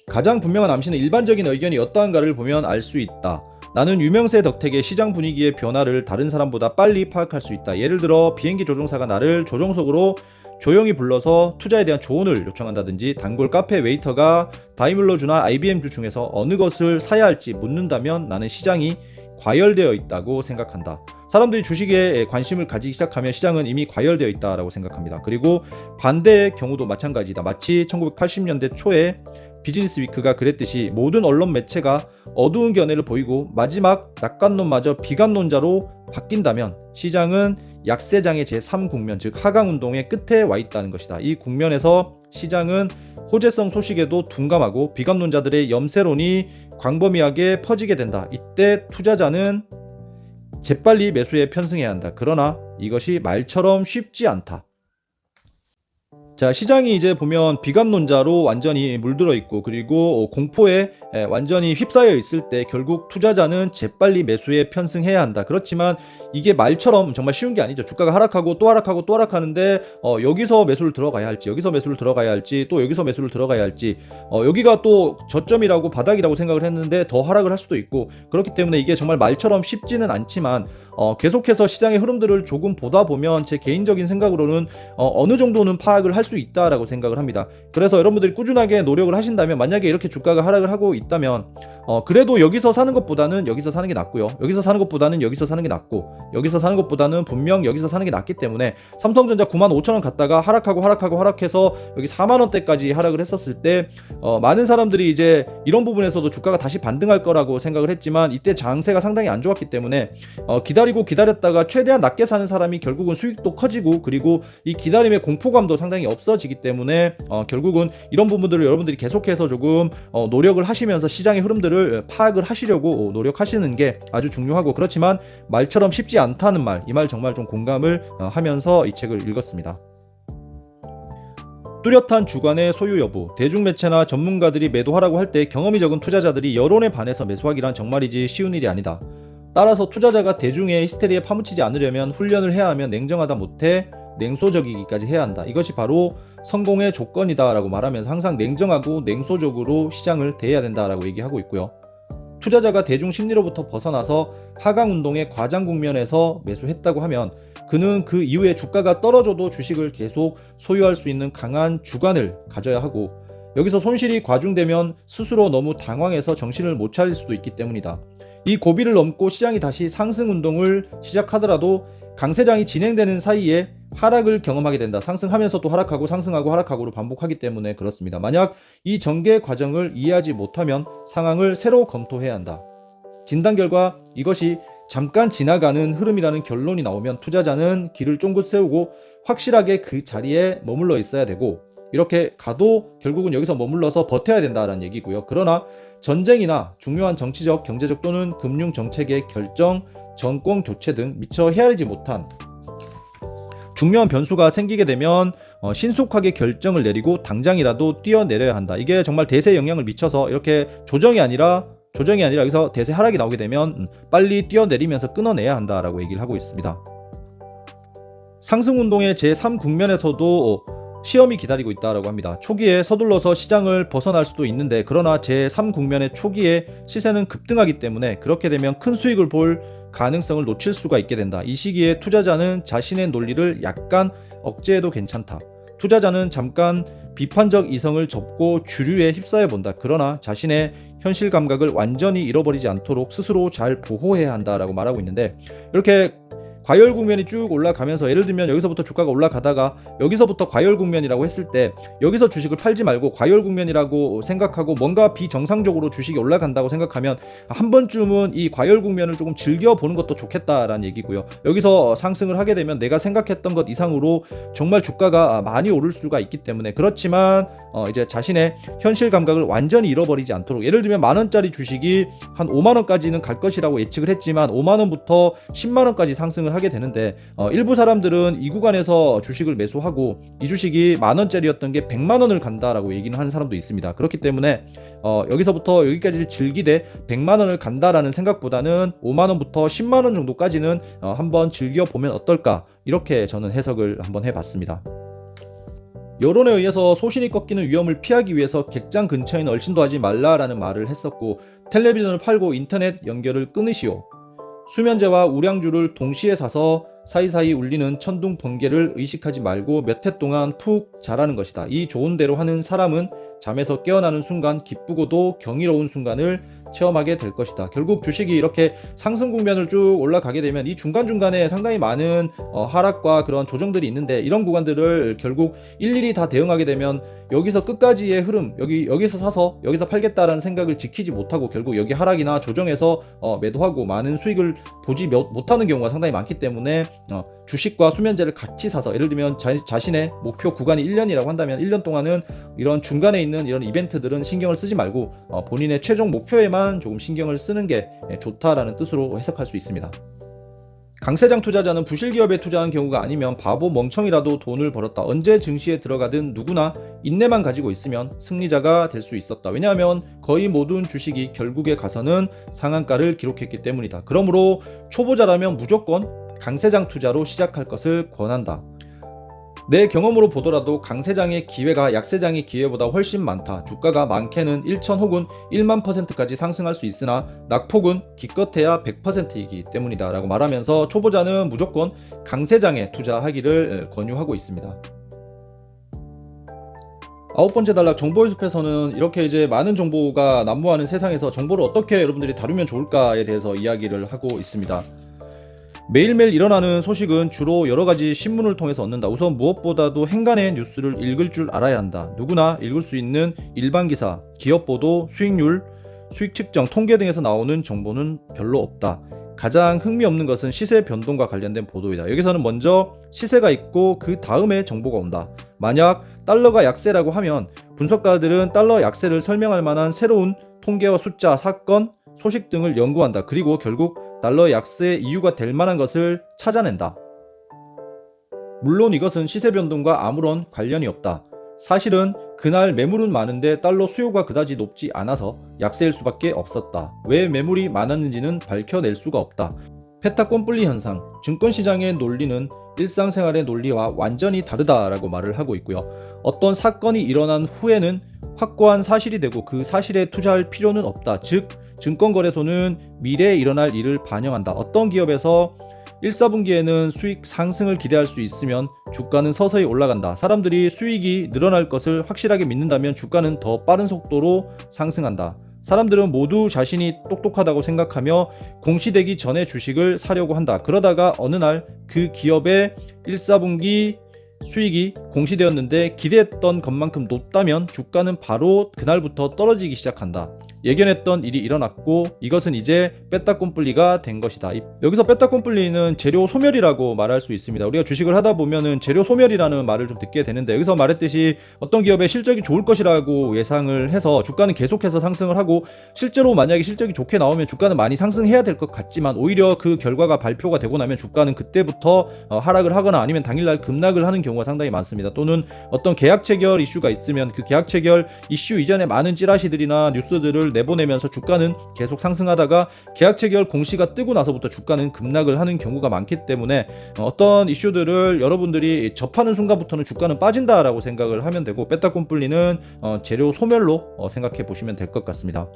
가장 분명한 암시는 일반적인 의견이 어떠한가를 보면 알 수 있다. 나는 유명세 덕택의 시장 분위기의 변화를 다른 사람보다 빨리 파악할 수 있다. 예를 들어 비행기 조종사가 나를 조종석으로 조용히 불러서 투자에 대한 조언을 요청한다든지, 단골 카페 웨이터가 다이밀러주나 IBM주 중에서 어느 것을 사야 할지 묻는다면 나는 시장이 과열되어 있다고 생각한다. 사람들이 주식에 관심을 가지기 시작하면 시장은 이미 과열되어 있다고 생각합니다. 그리고 반대의 경우도 마찬가지다. 마치 1980년대 초에 비즈니스 위크가 그랬듯이 모든 언론 매체가 어두운 견해를 보이고 마지막 낙관론마저 비관론자로 바뀐다면 시장은 약세장의 제3국면, 즉 하강운동의 끝에 와 있다는 것이다. 이 국면에서 시장은 호재성 소식에도 둔감하고 비관론자들의 염세론이 광범위하게 퍼지게 된다. 이때 투자자는 재빨리 매수에 편승해야 한다. 그러나 이것이 말처럼 쉽지 않다. 자, 시장이 이제 보면 비관론자로 완전히 물들어 있고, 그리고 공포에 완전히 휩싸여 있을 때 결국 투자자는 재빨리 매수에 편승해야 한다. 그렇지만 이게 말처럼 정말 쉬운 게 아니죠. 주가가 하락하고 또 하락하고 또 하락하는데 여기서 매수를 들어가야 할지, 여기서 매수를 들어가야 할지, 또 여기서 매수를 들어가야 할지, 여기가 또 저점이라고 바닥이라고 생각을 했는데 더 하락을 할 수도 있고, 그렇기 때문에 이게 정말 말처럼 쉽지는 않지만 계속해서 시장의 흐름들을 조금 보다 보면 제 개인적인 생각으로는 어느 정도는 파악을 할 수 있다라고 생각을 합니다. 그래서 여러분들이 꾸준하게 노력을 하신다면, 만약에 이렇게 주가가 하락을 하고 있다면 그래도 여기서 사는 것보다는 여기서 사는 게 낫고요, 여기서 사는 것보다는 여기서 사는 게 낫고, 여기서 사는 것보다는 분명 여기서 사는 게 낫기 때문에 삼성전자 95,000원 갔다가 하락해서 여기 40,000원대까지 하락을 했었을 때 많은 사람들이 이제 이런 부분에서도 주가가 다시 반등할 거라고 생각을 했지만, 이때 장세가 상당히 안 좋았기 때문에 기다렸다가 최대한 낮게 사는 사람이 결국은 수익도 커지고, 그리고 이 기다림의 공포감도 상당히 없어지기 때문에 결국은 이런 부분들을 여러분들이 계속해서 조금 노력을 하시면서 시장의 흐름들을 파악을 하시려고 노력하시는 게 아주 중요하고, 그렇지만 말처럼 쉽지 않다는 말, 이 말 정말 좀 공감을 하면서 이 책을 읽었습니다. 뚜렷한 주관의 소유 여부. 대중매체나 전문가들이 매도하라고 할 때 경험이 적은 투자자들이 여론에 반해서 매수하기란 정말이지 쉬운 일이 아니다. 따라서 투자자가 대중의 히스테리에 파묻히지 않으려면 훈련을 해야 하며 냉정하다 못해 냉소적이기까지 해야 한다. 이것이 바로 성공의 조건이다 라고 말하면서 항상 냉정하고 냉소적으로 시장을 대해야 된다라고 얘기하고 있고요. 투자자가 대중 심리로부터 벗어나서 하강운동의 과장 국면에서 매수했다고 하면 그는 그 이후에 주가가 떨어져도 주식을 계속 소유할 수 있는 강한 주관을 가져야 하고, 여기서 손실이 과중되면 스스로 너무 당황해서 정신을 못 차릴 수도 있기 때문이다. 이 고비를 넘고 시장이 다시 상승 운동을 시작하더라도 강세장이 진행되는 사이에 하락을 경험하게 된다. 상승하면서 또 하락하고 상승하고 하락하고로 반복하기 때문에 그렇습니다. 만약 이 전개 과정을 이해하지 못하면 상황을 새로 검토해야 한다. 진단 결과 이것이 잠깐 지나가는 흐름이라는 결론이 나오면 투자자는 길을 쫑긋 세우고 확실하게 그 자리에 머물러 있어야 되고, 이렇게 가도 결국은 여기서 머물러서 버텨야 된다는 얘기고요. 그러나 전쟁이나 중요한 정치적, 경제적 또는 금융 정책의 결정, 정권 교체 등 미처 헤아리지 못한 중요한 변수가 생기게 되면 신속하게 결정을 내리고 당장이라도 뛰어내려야 한다. 이게 정말 대세에 영향을 미쳐서 이렇게 조정이 아니라 여기서 대세 하락이 나오게 되면 빨리 뛰어내리면서 끊어내야 한다라고 얘기를 하고 있습니다. 상승운동의 제3국면에서도 시험이 기다리고 있다고 합니다. 초기에 서둘러서 시장을 벗어날 수도 있는데, 그러나 제3국면의 초기에 시세는 급등하기 때문에 그렇게 되면 큰 수익을 볼 가능성을 놓칠 수가 있게 된다. 이 시기에 투자자는 자신의 논리를 약간 억제해도 괜찮다. 투자자는 잠깐 비판적 이성을 접고 주류에 휩싸여 본다. 그러나 자신의 현실 감각을 완전히 잃어버리지 않도록 스스로 잘 보호해야 한다라고 말하고 있는데, 이렇게 과열 국면이 쭉 올라가면서, 예를 들면 여기서부터 주가가 올라가다가 여기서부터 과열 국면이라고 했을 때 여기서 주식을 팔지 말고 과열 국면이라고 생각하고 뭔가 비정상적으로 주식이 올라간다고 생각하면 한 번쯤은 이 과열 국면을 조금 즐겨보는 것도 좋겠다라는 얘기고요. 여기서 상승을 하게 되면 내가 생각했던 것 이상으로 정말 주가가 많이 오를 수가 있기 때문에, 그렇지만 이제 자신의 현실 감각을 완전히 잃어버리지 않도록, 예를 들면 만원짜리 주식이 한 5만원까지는 갈 것이라고 예측을 했지만 5만원부터 10만원까지 상승을 하게 되는데, 일부 사람들은 이 구간에서 주식을 매수하고 이 주식이 만원짜리였던 게 100만원을 간다라고 얘기는 하는 사람도 있습니다. 그렇기 때문에 여기서부터 여기까지 즐기되 100만원을 간다라는 생각보다는 5만원부터 10만원 정도까지는 한번 즐겨보면 어떨까, 이렇게 저는 해석을 한번 해봤습니다. 여론에 의해서 소신이 꺾이는 위험을 피하기 위해서 객장 근처에는 얼씬도 하지 말라라는 말을 했었고, 텔레비전을 팔고 인터넷 연결을 끊으시오. 수면제와 우량주를 동시에 사서 사이사이 울리는 천둥 번개를 의식하지 말고 몇 해 동안 푹 자라는 것이다. 이 좋은 대로 하는 사람은 잠에서 깨어나는 순간 기쁘고도 경이로운 순간을 체험하게 될 것이다. 결국 주식이 이렇게 상승 국면을 쭉 올라가게 되면 이 중간중간에 상당히 많은 하락과 그런 조정들이 있는데, 이런 구간들을 결국 일일이 다 대응하게 되면 여기서 끝까지의 흐름, 여기서 사서 여기서 팔겠다라는 생각을 지키지 못하고 결국 여기 하락이나 조정에서 매도하고 많은 수익을 보지 못하는 경우가 상당히 많기 때문에 주식과 수면제를 같이 사서, 예를 들면 자신의 목표 구간이 1년이라고 한다면 1년 동안은 이런 중간에 있는 이런 이벤트들은 신경을 쓰지 말고 본인의 최종 목표에만 조금 신경을 쓰는 게 좋다라는 뜻으로 해석할 수 있습니다. 강세장 투자자는 부실기업에 투자한 경우가 아니면 바보 멍청이라도 돈을 벌었다. 언제 증시에 들어가든 누구나 인내만 가지고 있으면 승리자가 될 수 있었다. 왜냐하면 거의 모든 주식이 결국에 가서는 상한가를 기록했기 때문이다. 그러므로 초보자라면 무조건 강세장 투자로 시작할 것을 권한다. 내 경험으로 보더라도 강세장의 기회가 약세장의 기회보다 훨씬 많다. 주가가 많게는 1,000 혹은 1만 %까지 상승할 수 있으나 낙폭은 기껏해야 100%이기 때문이다 라고 말하면서 초보자는 무조건 강세장에 투자하기를 권유하고 있습니다. 9번째 단락, 정보의 숲에서는 이렇게 이제 많은 정보가 난무하는 세상에서 정보를 어떻게 여러분들이 다루면 좋을까에 대해서 이야기를 하고 있습니다. 매일매일 일어나는 소식은 주로 여러가지 신문을 통해서 얻는다. 우선 무엇보다도 행간의 뉴스를 읽을 줄 알아야 한다. 누구나 읽을 수 있는 일반기사, 기업보도, 수익률, 수익 측정, 통계 등에서 나오는 정보는 별로 없다. 가장 흥미없는 것은 시세 변동과 관련된 보도이다. 여기서는 먼저 시세가 있고 그 다음에 정보가 온다. 만약 달러가 약세라고 하면 분석가들은 달러 약세를 설명할 만한 새로운 통계와 숫자, 사건, 소식 등을 연구한다. 그리고 결국 달러 약세 이유가 될 만한 것을 찾아낸다. 물론 이것은 시세 변동과 아무런 관련이 없다. 사실은 그날 매물은 많은데 달러 수요가 그다지 높지 않아서 약세일 수밖에 없었다. 왜 매물이 많았는지는 밝혀낼 수가 없다. 페타꼼플리 현상, 증권시장의 논리는 일상생활의 논리와 완전히 다르다라고 말을 하고 있고요. 어떤 사건이 일어난 후에는 확고한 사실이 되고 그 사실에 투자할 필요는 없다. 즉 증권거래소는 미래에 일어날 일을 반영한다. 어떤 기업에서 1, 4분기에는 수익 상승을 기대할 수 있으면 주가는 서서히 올라간다. 사람들이 수익이 늘어날 것을 확실하게 믿는다면 주가는 더 빠른 속도로 상승한다. 사람들은 모두 자신이 똑똑하다고 생각하며 공시되기 전에 주식을 사려고 한다. 그러다가 어느 날 그 기업의 1, 4분기 수익이 공시되었는데 기대했던 것만큼 높다면 주가는 바로 그날부터 떨어지기 시작한다. 예견했던 일이 일어났고 이것은 이제 빼따꼼플리가 된 것이다. 여기서 빼따꼼플리는 재료 소멸이라고 말할 수 있습니다. 우리가 주식을 하다 보면은 재료 소멸이라는 말을 좀 듣게 되는데, 여기서 말했듯이 어떤 기업의 실적이 좋을 것이라고 예상을 해서 주가는 계속해서 상승을 하고, 실제로 만약에 실적이 좋게 나오면 주가는 많이 상승해야 될 것 같지만 오히려 그 결과가 발표가 되고 나면 주가는 그때부터 하락을 하거나 아니면 당일날 급락을 하는 경우가 상당히 많습니다. 또는 어떤 계약 체결 이슈가 있으면 그 계약 체결 이슈 이전에 많은 찌라시들이나 뉴스들을 내보내면서 주가는 계속 상승하다가 계약 체결 공시가 뜨고 나서부터 주가는 급락을 하는 경우가 많기 때문에 어떤 이슈들을 여러분들이 접하는 순간부터는 주가는 빠진다라고 생각을 하면 되고, 빼따꼼플리는 재료 소멸로 생각해 보시면 될 것 같습니다.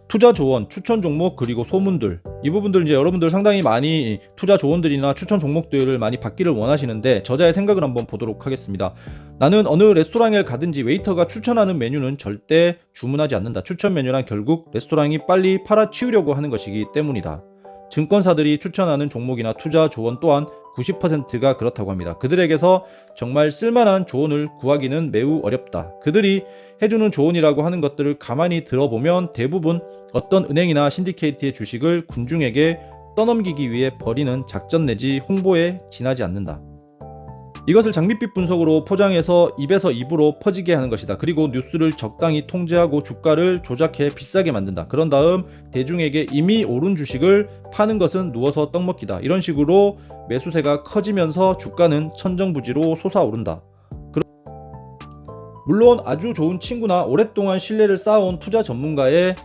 투자 조언, 추천 종목, 그리고 소문들, 이 부분들 이제 여러분들 상당히 많이 투자 조언들이나 추천 종목들을 많이 받기를 원하시는데, 저자의 생각을 한번 보도록 하겠습니다. 나는 어느 레스토랑에 가든지 웨이터가 추천하는 메뉴는 절대 주문하지 않는다. 추천 메뉴란 결국 레스토랑이 빨리 팔아치우려고 하는 것이기 때문이다. 증권사들이 추천하는 종목이나 투자 조언 또한 90%가 그렇다고 합니다. 그들에게서 정말 쓸만한 조언을 구하기는 매우 어렵다. 그들이 해주는 조언이라고 하는 것들을 가만히 들어보면 대부분 어떤 은행이나 신디케이트의 주식을 군중에게 떠넘기기 위해 벌이는 작전 내지 홍보에 지나지 않는다. 이것을 장밋빛 분석으로 포장해서 입에서 입으로 퍼지게 하는 것이다. 그리고 뉴스를 적당히 통제하고 주가를 조작해 비싸게 만든다. 그런 다음 대중에게 이미 오른 주식을 파는 것은 누워서 떡먹기다. 이런 식으로 매수세가 커지면서 주가는 천정부지로 솟아오른다. 물론 아주 좋은 친구나 오랫동안 신뢰를 쌓아온 투자 전문가의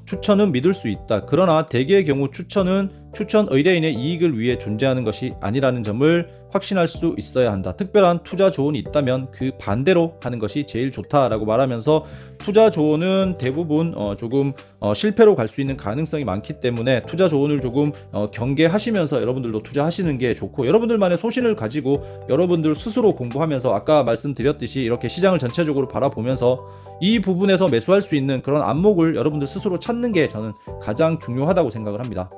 추천은 믿을 수 있다. 그러나 대개의 경우 추천은 추천 의뢰인의 이익을 위해 존재하는 것이 아니라는 점을 확신할 수 있어야 한다. 특별한 투자 조언이 있다면 그 반대로 하는 것이 제일 좋다라고 말하면서 투자 조언은 대부분 조금 실패로 갈 수 있는 가능성이 많기 때문에 투자 조언을 조금 경계하시면서 여러분들도 투자하시는 게 좋고, 여러분들만의 소신을 가지고 여러분들 스스로 공부하면서 아까 말씀드렸듯이 이렇게 시장을 전체적으로 바라보면서 이 부분에서 매수할 수 있는 그런 안목을 여러분들 스스로 찾는 게 저는 가장 중요하다고 생각을 합니다.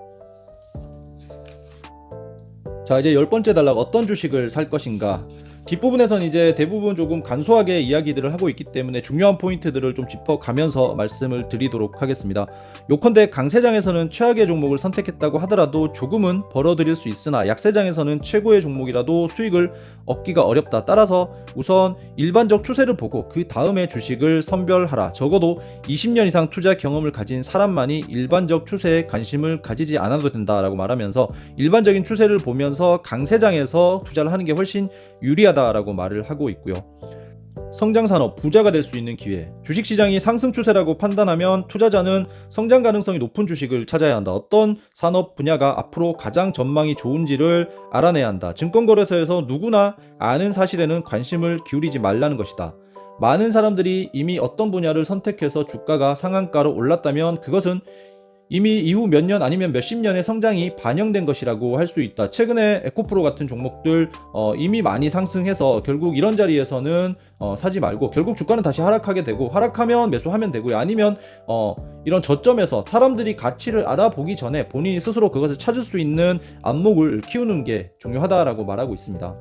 자, 이제 10번째 단락, 어떤 주식을 살 것인가. 뒷부분에선 이제 대부분 조금 간소하게 이야기들을 하고 있기 때문에 중요한 포인트들을 좀 짚어가면서 말씀을 드리도록 하겠습니다. 요컨대 강세장에서는 최악의 종목을 선택했다고 하더라도 조금은 벌어들일 수 있으나 약세장에서는 최고의 종목이라도 수익을 얻기가 어렵다. 따라서 우선 일반적 추세를 보고 그 다음에 주식을 선별하라. 적어도 20년 이상 투자 경험을 가진 사람만이 일반적 추세에 관심을 가지지 않아도 된다라고 말하면서 일반적인 추세를 보면서 강세장에서 투자를 하는 게 훨씬 유리하다라고 말을 하고 있고요. 성장산업, 부자가 될 수 있는 기회. 주식시장이 상승 추세라고 판단하면 투자자는 성장 가능성이 높은 주식을 찾아야 한다. 어떤 산업 분야가 앞으로 가장 전망이 좋은지를 알아내야 한다. 증권거래소에서 누구나 아는 사실에는 관심을 기울이지 말라는 것이다. 많은 사람들이 이미 어떤 분야를 선택해서 주가가 상한가로 올랐다면 그것은 이미 이후 몇 년 아니면 몇십 년의 성장이 반영된 것이라고 할 수 있다. 최근에 에코프로 같은 종목들 이미 많이 상승해서 결국 이런 자리에서는 사지 말고 결국 주가는 다시 하락하게 되고, 하락하면 매수하면 되고요. 아니면 이런 저점에서 사람들이 가치를 알아보기 전에 본인이 스스로 그것을 찾을 수 있는 안목을 키우는 게 중요하다라고 말하고 있습니다.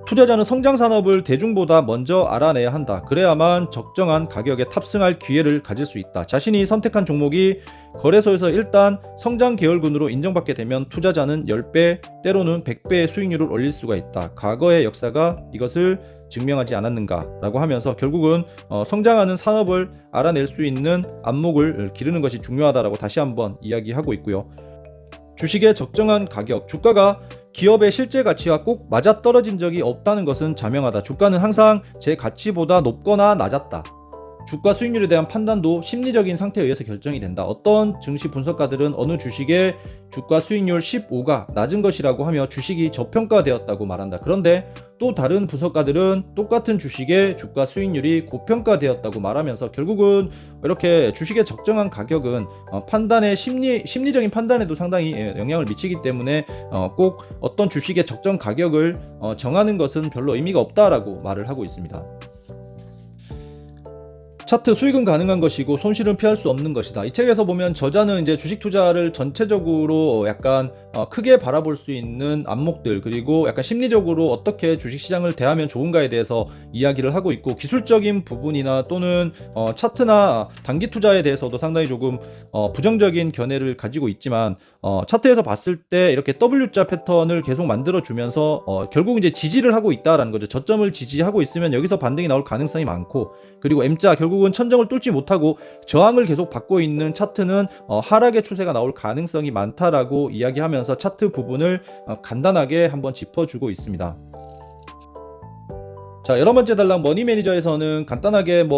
투자자는 성장산업을 대중보다 먼저 알아내야 한다. 그래야만 적정한 가격에 탑승할 기회를 가질 수 있다. 자신이 선택한 종목이 거래소에서 일단 성장 계열군으로 인정받게 되면 투자자는 10배, 때로는 100배의 수익률을 올릴 수가 있다. 과거의 역사가 이것을 증명하지 않았는가 라고 하면서 결국은 성장하는 산업을 알아낼 수 있는 안목을 기르는 것이 중요하다라고 다시 한번 이야기하고 있고요. 주식의 적정한 가격, 주가가 기업의 실제 가치와 꼭 맞아떨어진 적이 없다는 것은 자명하다. 주가는 항상 제 가치보다 높거나 낮았다. 주가 수익률에 대한 판단도 심리적인 상태에 의해서 결정이 된다. 어떤 증시 분석가들은 어느 주식의 주가 수익률 15가 낮은 것이라고 하며 주식이 저평가되었다고 말한다. 그런데 또 다른 분석가들은 똑같은 주식의 주가 수익률이 고평가되었다고 말하면서 결국은 이렇게 주식의 적정한 가격은 판단의 심리적인 판단에도 상당히 영향을 미치기 때문에 꼭 어떤 주식의 적정 가격을 정하는 것은 별로 의미가 없다라고 말을 하고 있습니다. 차트, 수익은 가능한 것이고 손실은 피할 수 없는 것이다. 이 책에서 보면 저자는 이제 주식 투자를 전체적으로 약간 크게 바라볼 수 있는 안목들, 그리고 약간 심리적으로 어떻게 주식시장을 대하면 좋은가에 대해서 이야기를 하고 있고, 기술적인 부분이나 또는 차트나 단기 투자에 대해서도 상당히 조금 부정적인 견해를 가지고 있지만 차트에서 봤을 때 이렇게 W자 패턴을 계속 만들어주면서 결국 이제 지지를 하고 있다라는 거죠. 저점을 지지하고 있으면 여기서 반등이 나올 가능성이 많고, 그리고 M자 결국은 천정을 뚫지 못하고 저항을 계속 받고 있는 차트는 하락의 추세가 나올 가능성이 많다라고 이야기하면서 차트 부분을 간단하게 한번 짚어주고 있습니다. 자, 11번째 단락, 머니 매니저에서는 간단하게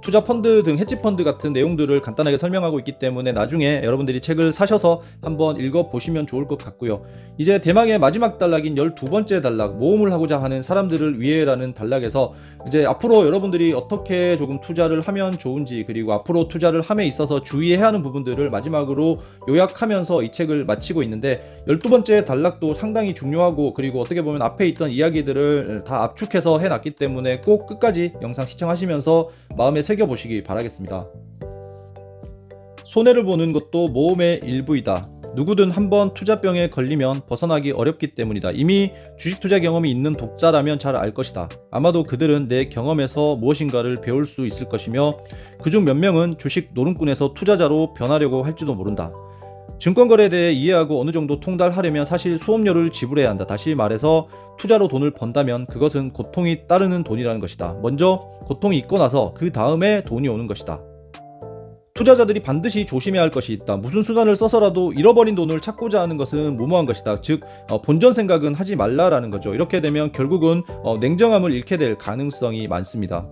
투자 펀드 등 헤지 펀드 같은 내용들을 간단하게 설명하고 있기 때문에 나중에 여러분들이 책을 사셔서 한번 읽어보시면 좋을 것 같고요. 이제 대망의 마지막 단락인 12번째 단락, 모험을 하고자 하는 사람들을 위해라는 단락에서 이제 앞으로 여러분들이 어떻게 조금 투자를 하면 좋은지, 그리고 앞으로 투자를 함에 있어서 주의해야 하는 부분들을 마지막으로 요약하면서 이 책을 마치고 있는데, 12번째 단락도 상당히 중요하고, 그리고 어떻게 보면 앞에 있던 이야기들을 다 압축해서 해놨기 때문에 꼭 끝까지 영상 시청하시면서 마음에 새겨보시기 바라겠습니다. 손해를 보는 것도 모험의 일부이다. 누구든 한번 투자병에 걸리면 벗어나기 어렵기 때문이다. 이미 주식 투자 경험이 있는 독자라면 잘 알 것이다. 아마도 그들은 내 경험에서 무엇인가를 배울 수 있을 것이며 그중 몇 명은 주식 노름꾼에서 투자자로 변하려고 할지도 모른다. 증권거래에 대해 이해하고 어느 정도 통달하려면 사실 수업료를 지불해야 한다. 다시 말해서 투자로 돈을 번다면 그것은 고통이 따르는 돈이라는 것이다. 먼저 고통이 있고 나서 그 다음에 돈이 오는 것이다. 투자자들이 반드시 조심해야 할 것이 있다. 무슨 수단을 써서라도 잃어버린 돈을 찾고자 하는 것은 무모한 것이다. 즉 본전 생각은 하지 말라라는 거죠. 이렇게 되면 결국은 냉정함을 잃게 될 가능성이 많습니다.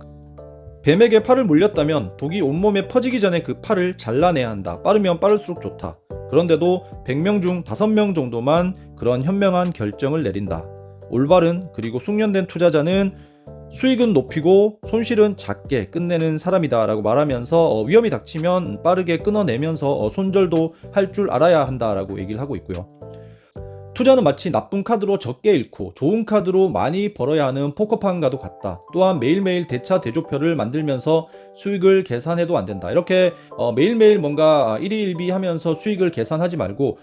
뱀에게 팔을 물렸다면 독이 온몸에 퍼지기 전에 그 팔을 잘라내야 한다. 빠르면 빠를수록 좋다. 그런데도 100명 중 5명 정도만 그런 현명한 결정을 내린다. 올바른 그리고 숙련된 투자자는 수익은 높이고 손실은 작게 끝내는 사람이다 라고 말하면서 위험이 닥치면 빠르게 끊어내면서 손절도 할 줄 알아야 한다 라고 얘기를 하고 있고요. 투자는 마치 나쁜 카드로 적게 잃고 좋은 카드로 많이 벌어야 하는 포커판과도 같다. 또한 매일매일 대차 대조표를 만들면서 수익을 계산해도 안 된다. 이렇게 매일매일 뭔가 일희일비 하면서 수익을 계산하지 말고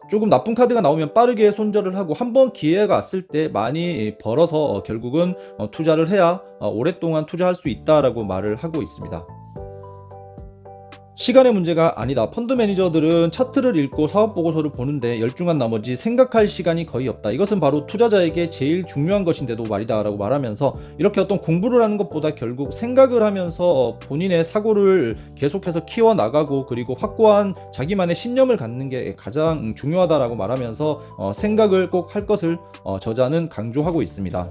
조금 나쁜 카드가 나오면 빠르게 손절을 하고 한번 기회가 왔을 때 많이 벌어서 결국은 투자를 해야 오랫동안 투자할 수 있다라고 말을 하고 있습니다. 시간의 문제가 아니다. 펀드 매니저들은 차트를 읽고 사업 보고서를 보는데 열중한 나머지 생각할 시간이 거의 없다. 이것은 바로 투자자에게 제일 중요한 것인데도 말이다 라고 말하면서 이렇게 어떤 공부를 하는 것보다 결국 생각을 하면서 본인의 사고를 계속해서 키워나가고 그리고 확고한 자기만의 신념을 갖는 게 가장 중요하다라고 말하면서 생각을 꼭 할 것을 저자는 강조하고 있습니다.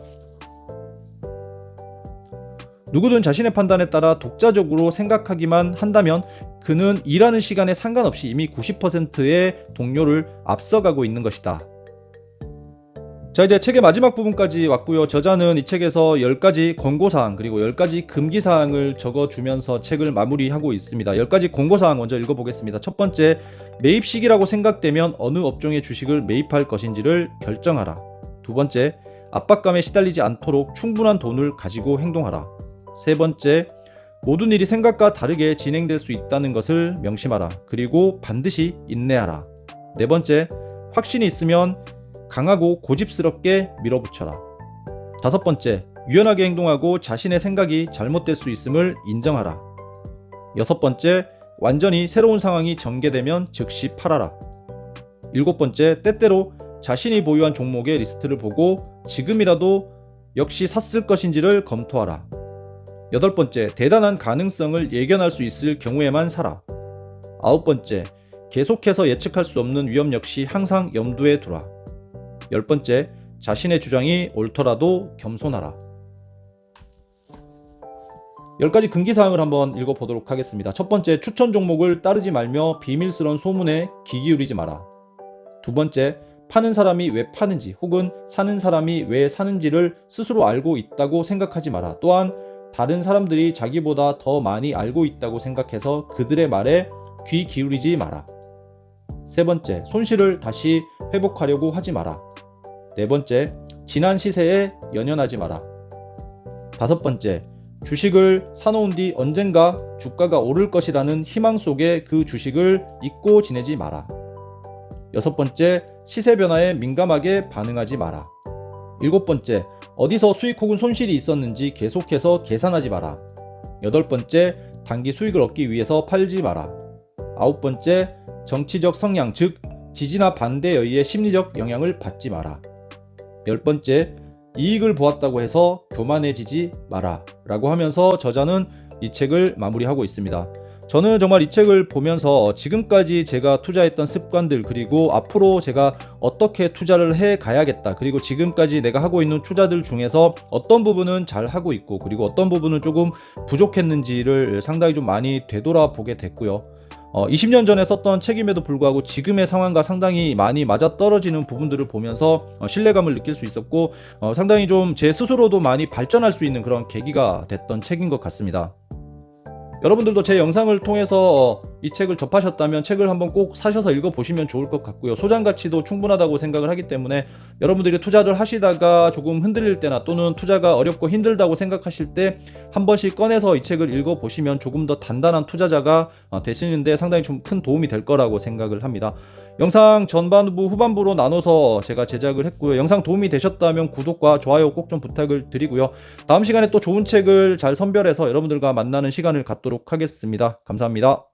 누구든 자신의 판단에 따라 독자적으로 생각하기만 한다면 그는 일하는 시간에 상관없이 이미 90%의 동료를 앞서가고 있는 것이다. 자, 이제 책의 마지막 부분까지 왔고요. 저자는 이 책에서 10가지 권고사항 그리고 10가지 금기사항을 적어주면서 책을 마무리하고 있습니다. 10가지 권고사항 먼저 읽어보겠습니다. 첫 번째, 매입 시기라고 생각되면 어느 업종의 주식을 매입할 것인지를 결정하라. 두 번째, 압박감에 시달리지 않도록 충분한 돈을 가지고 행동하라. 세 번째, 모든 일이 생각과 다르게 진행될 수 있다는 것을 명심하라. 그리고 반드시 인내하라. 네 번째, 확신이 있으면 강하고 고집스럽게 밀어붙여라. 다섯 번째, 유연하게 행동하고 자신의 생각이 잘못될 수 있음을 인정하라. 여섯 번째, 완전히 새로운 상황이 전개되면 즉시 팔아라. 일곱 번째, 때때로 자신이 보유한 종목의 리스트를 보고 지금이라도 역시 샀을 것인지를 검토하라. 여덟 번째, 대단한 가능성을 예견할 수 있을 경우에만 사라. 아홉 번째, 계속해서 예측할 수 없는 위험 역시 항상 염두에 두라. 열 번째, 자신의 주장이 옳더라도 겸손하라. 10가지 금기사항을 한번 읽어보도록 하겠습니다. 첫 번째, 추천 종목을 따르지 말며 비밀스러운 소문에 귀 기울이지 마라. 두 번째, 파는 사람이 왜 파는지 혹은 사는 사람이 왜 사는지를 스스로 알고 있다고 생각하지 마라. 또한 다른 사람들이 자기보다 더 많이 알고 있다고 생각해서 그들의 말에 귀 기울이지 마라. 세 번째, 손실을 다시 회복하려고 하지 마라. 네 번째, 지난 시세에 연연하지 마라. 다섯 번째, 주식을 사놓은 뒤 언젠가 주가가 오를 것이라는 희망 속에 그 주식을 잊고 지내지 마라. 여섯 번째, 시세 변화에 민감하게 반응하지 마라. 일곱 번째, 어디서 수익 혹은 손실이 있었는지 계속해서 계산하지 마라. 여덟 번째, 단기 수익을 얻기 위해서 팔지 마라. 아홉 번째, 정치적 성향 즉 지지나 반대에 의해 심리적 영향을 받지 마라. 열 번째, 이익을 보았다고 해서 교만해지지 마라 라고 하면서 저자는 이 책을 마무리하고 있습니다. 저는 정말 이 책을 보면서 지금까지 제가 투자했던 습관들 그리고 앞으로 제가 어떻게 투자를 해 가야겠다 그리고 지금까지 내가 하고 있는 투자들 중에서 어떤 부분은 잘 하고 있고 그리고 어떤 부분은 조금 부족했는지를 상당히 좀 많이 되돌아보게 됐고요. 20년 전에 썼던 책임에도 불구하고 지금의 상황과 상당히 많이 맞아떨어지는 부분들을 보면서 신뢰감을 느낄 수 있었고 상당히 좀 제 스스로도 많이 발전할 수 있는 그런 계기가 됐던 책인 것 같습니다. 여러분들도 제 영상을 통해서 이 책을 접하셨다면 책을 한번 꼭 사셔서 읽어보시면 좋을 것 같고요. 소장 가치도 충분하다고 생각을 하기 때문에 여러분들이 투자를 하시다가 조금 흔들릴 때나 또는 투자가 어렵고 힘들다고 생각하실 때 한 번씩 꺼내서 이 책을 읽어보시면 조금 더 단단한 투자자가 되시는데 상당히 좀 큰 도움이 될 거라고 생각을 합니다. 영상 전반부 후반부로 나눠서 제가 제작을 했고요. 영상 도움이 되셨다면 구독과 좋아요 꼭 좀 부탁을 드리고요. 다음 시간에 또 좋은 책을 잘 선별해서 여러분들과 만나는 시간을 갖도록 하겠습니다. 감사합니다.